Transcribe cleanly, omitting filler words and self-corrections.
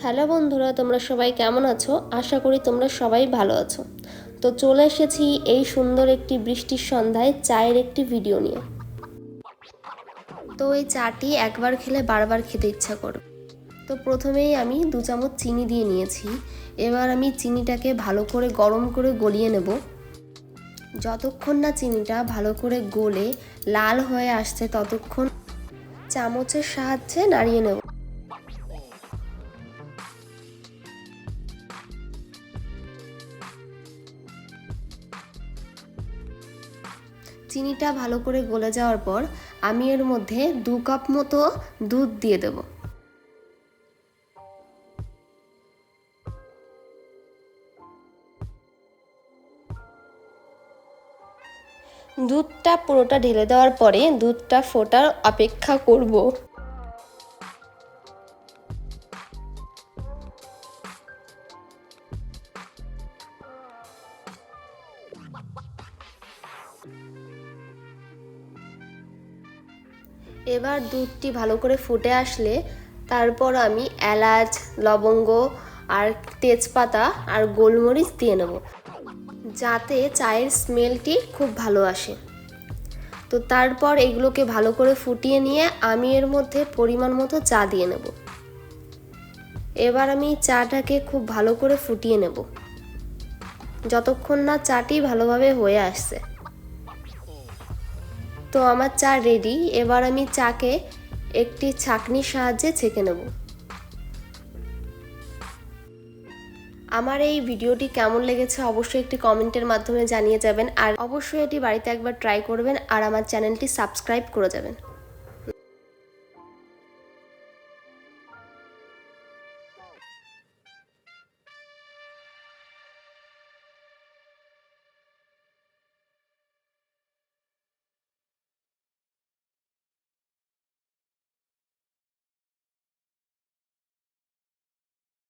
Hello বন্ধুরা, তোমরা সবাই কেমন আছো? আশা করি তোমরা সবাই ভালো আছো। তো চলে এসেছি এই সুন্দর একটি বৃষ্টির সন্ধ্যায় চায়ের একটি ভিডিও নিয়ে। তো এই চাটি একবার খেলে বারবার খেতে ইচ্ছা করবে। তো প্রথমেই আমি 2 চামচ চিনি দিয়ে নিয়েছি। এবার আমি চিনিটাকে ভালো করে গরম করে গলিয়ে নেব। যতক্ষণ না চিনিটা ভালো করে গলে লাল হয়ে আসছে ততক্ষণ চামচের সাহায্যে নাড়িয়ে নেব। চিনিটা ভালো করে গলে যাওয়ার পর আমি এর মধ্যে 2 কাপ মতো দুধ দিয়ে দেব। দুধটা পুরোটা ঢেলে দেওয়ার পরে দুধটা ফোটার অপেক্ষা করব। এবার দুধটি ভালো করে ফুটে আসলে তারপর আমি এলাচ, লবঙ্গ আর তেজপাতা আর গোলমরিচ দিয়ে নেব, যাতে চায়ের স্মেলটি খুব ভালো আসে। তো তারপর এগুলোকে ভালো করে ফুটিয়ে নিয়ে আমি এর মধ্যে পরিমাণ মতো চা দিয়ে নেব। এবার আমি চাটাকে খুব ভালো করে ফুটিয়ে নেব যতক্ষণ না চাটি ভালোভাবে হয়ে আসছে। তো আমার চা রেডি। এবার আমি চাকে একটি ছাঁকনির সাহায্যে ছেঁকে নেব। আমার এই ভিডিওটি কেমন লেগেছে অবশ্যই একটি কমেন্টের মাধ্যমে জানিয়ে যাবেন, আর অবশ্যই এটি বাড়িতে একবার ট্রাই করবেন আর আমার চ্যানেলটি সাবস্ক্রাইব করে যাবেন।